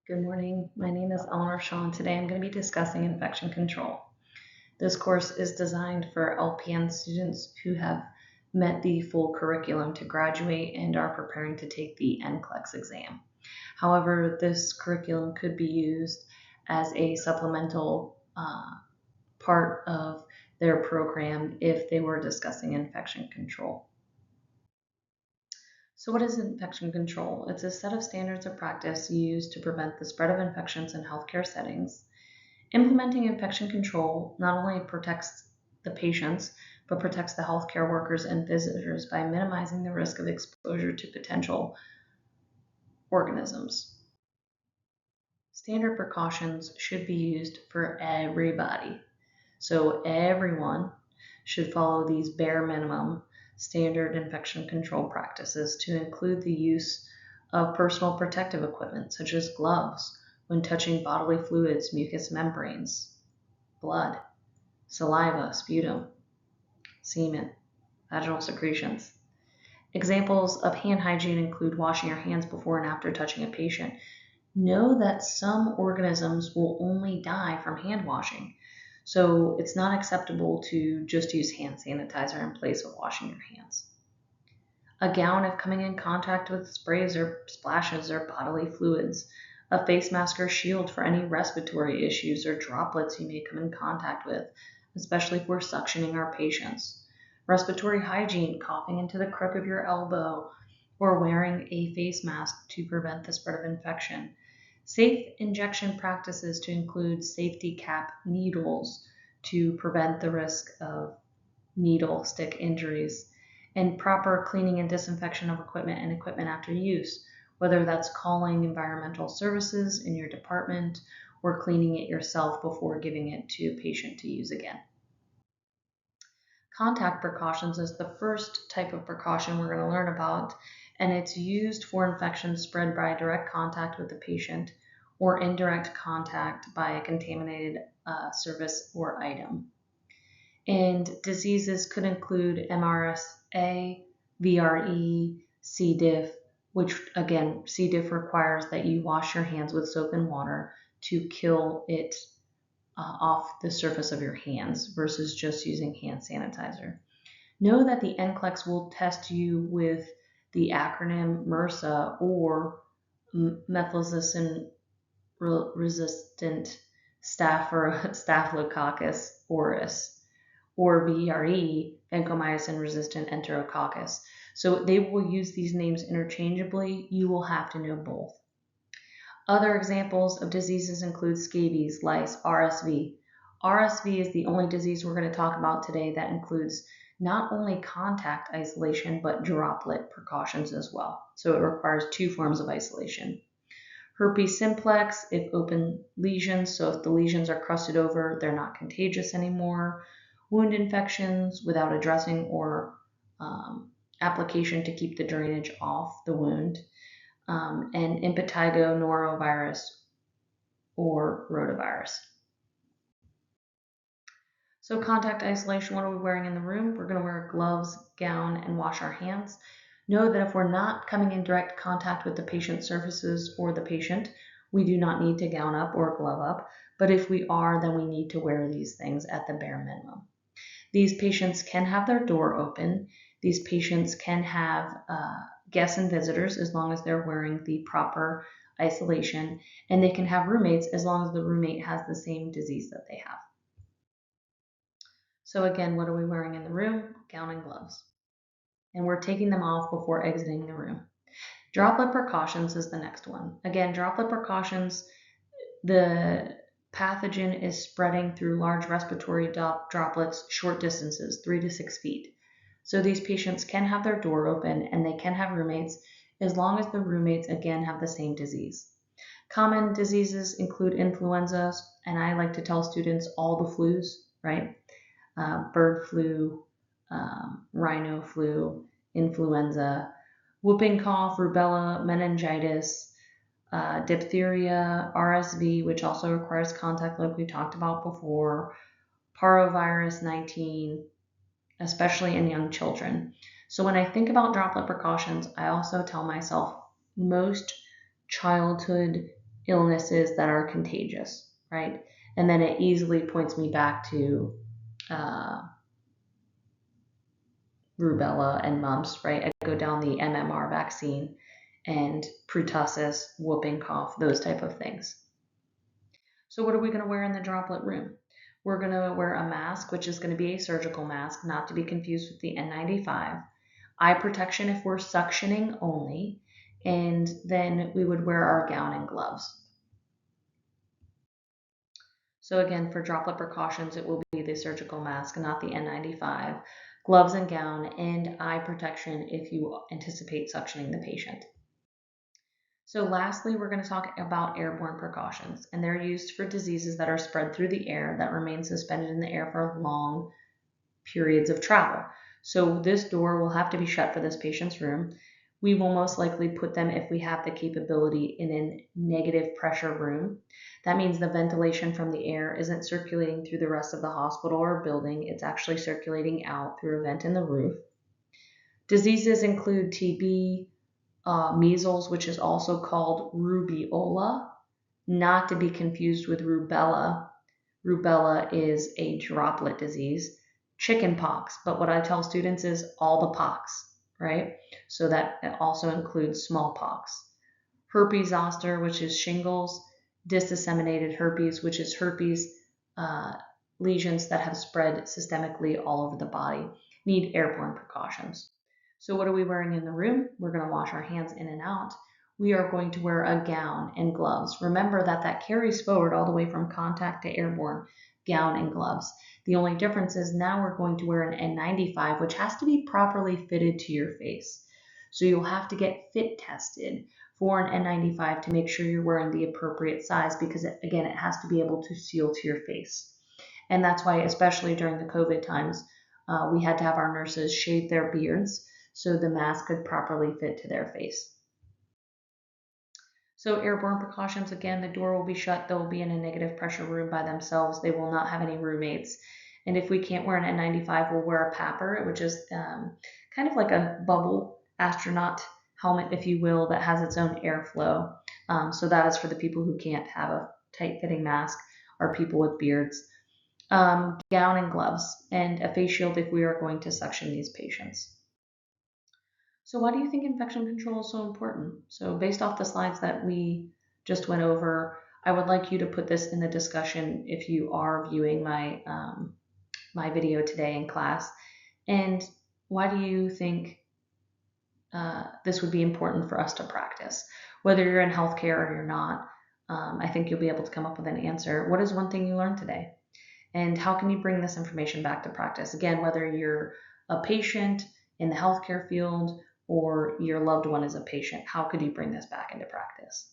Good morning. My name is Eleanor Shaw, and today I'm going to be discussing infection control. This course is designed for LPN students who have met the full curriculum to graduate and are preparing to take the NCLEX exam. However, this curriculum could be used as a supplemental part of their program if they were discussing infection control. So what is infection control? It's a set of standards of practice used to prevent the spread of infections in healthcare settings. Implementing infection control not only protects the patients, but protects the healthcare workers and visitors by minimizing the risk of exposure to potential organisms. Standard precautions should be used for everybody. So everyone should follow these bare minimum standard infection control practices to include the use of personal protective equipment such as gloves when touching bodily fluids, mucous membranes, blood, saliva, sputum, semen, vaginal secretions. Examples of hand hygiene include washing your hands before and after touching a patient. Know that some organisms will only die from hand washing, so it's not acceptable to just use hand sanitizer in place of washing your hands. A gown if coming in contact with sprays or splashes or bodily fluids. A face mask or shield for any respiratory issues or droplets you may come in contact with, especially if we're suctioning our patients. Respiratory hygiene, coughing into the crook of your elbow, or wearing a face mask to prevent the spread of infection. Safe injection practices to include safety cap needles to prevent the risk of needle stick injuries, and proper cleaning and disinfection of equipment and equipment after use, whether that's calling environmental services in your department or cleaning it yourself before giving it to a patient to use again. Contact precautions is the first type of precaution we're going to learn about, and it's used for infections spread by direct contact with the patient or indirect contact by a contaminated surface or item. And diseases could include MRSA, VRE, C. diff, which again, C. diff requires that you wash your hands with soap and water to kill it off the surface of your hands versus just using hand sanitizer. Know that the NCLEX will test you with the acronym MRSA or methicillin resistant Staphylococcus aureus, or VRE, vancomycin resistant enterococcus. So they will use these names interchangeably. You will have to know both. Other examples of diseases include scabies, lice, RSV. RSV is the only disease we're going to talk about today that includes not only contact isolation, but droplet precautions as well. So it requires two forms of isolation. Herpes simplex, if open lesions, so if the lesions are crusted over, they're not contagious anymore. Wound infections without a dressing or application to keep the drainage off the wound. And impetigo norovirus or rotavirus. So contact isolation, what are we wearing in the room? We're going to wear gloves, gown, and wash our hands. Know that if we're not coming in direct contact with the patient surfaces or the patient, we do not need to gown up or glove up. But if we are, then we need to wear these things at the bare minimum. These patients can have their door open. These patients can have guests and visitors as long as they're wearing the proper isolation, and they can have roommates as long as the roommate has the same disease that they have. So again, what are we wearing in the room? Gown and gloves. And we're taking them off before exiting the room. Droplet precautions is the next one. Again, droplet precautions, the pathogen is spreading through large respiratory droplets short distances, 3 to 6 feet. So these patients can have their door open and they can have roommates as long as the roommates again have the same disease. Common diseases include influenza, and I like to tell students all the flus, right? Bird flu, rhino flu, influenza, whooping cough, rubella, meningitis, diphtheria, RSV, which also requires contact like we talked about before, parvovirus 19, especially in young children. So when I think about droplet precautions, I also tell myself most childhood illnesses that are contagious, right? And then it easily points me back to rubella and mumps, right? I go down the MMR vaccine and pertussis, whooping cough, those type of things. So what are we going to wear in the droplet room? We're going to wear a mask, which is going to be a surgical mask, not to be confused with the N95. Eye protection if we're suctioning only, and then we would wear our gown and gloves. So again, for droplet precautions, it will be the surgical mask, not the N95, gloves and gown, and eye protection if you anticipate suctioning the patient. So lastly, we're going to talk about airborne precautions, and they're used for diseases that are spread through the air that remain suspended in the air for long periods of travel. So this door will have to be shut for this patient's room. We will most likely put them, if we have the capability, in a negative pressure room. That means the ventilation from the air isn't circulating through the rest of the hospital or building. It's actually circulating out through a vent in the roof. Diseases include TB, measles, which is also called rubeola, not to be confused with rubella. Rubella is a droplet disease. Chicken pox, but what I tell students is all the pox, right? So that also includes smallpox. Herpes zoster, which is shingles. Disseminated herpes, which is herpes lesions that have spread systemically all over the body, need airborne precautions. So what are we wearing in the room? We're going to wash our hands in and out. We are going to wear a gown and gloves. Remember that carries forward all the way from contact to airborne, gown and gloves. The only difference is now we're going to wear an N95, which has to be properly fitted to your face. So you'll have to get fit tested for an N95 to make sure you're wearing the appropriate size because, again, it has to be able to seal to your face. And that's why, especially during the COVID times, we had to have our nurses shave their beards so the mask could properly fit to their face. So airborne precautions, again, the door will be shut. They'll be in a negative pressure room by themselves. They will not have any roommates. And if we can't wear an N95, we'll wear a PAPR, which is kind of like a bubble astronaut helmet, if you will, that has its own airflow. So that is for the people who can't have a tight-fitting mask or people with beards. Gown and gloves, and a face shield if we are going to suction these patients. So why do you think infection control is so important? So based off the slides that we just went over, I would like you to put this in the discussion if you are viewing my my video today in class. And why do you think this would be important for us to practice? Whether you're in healthcare or you're not, I think you'll be able to come up with an answer. What is one thing you learned today? And how can you bring this information back to practice? Again, whether you're a patient in the healthcare field or your loved one is a patient, how could you bring this back into practice?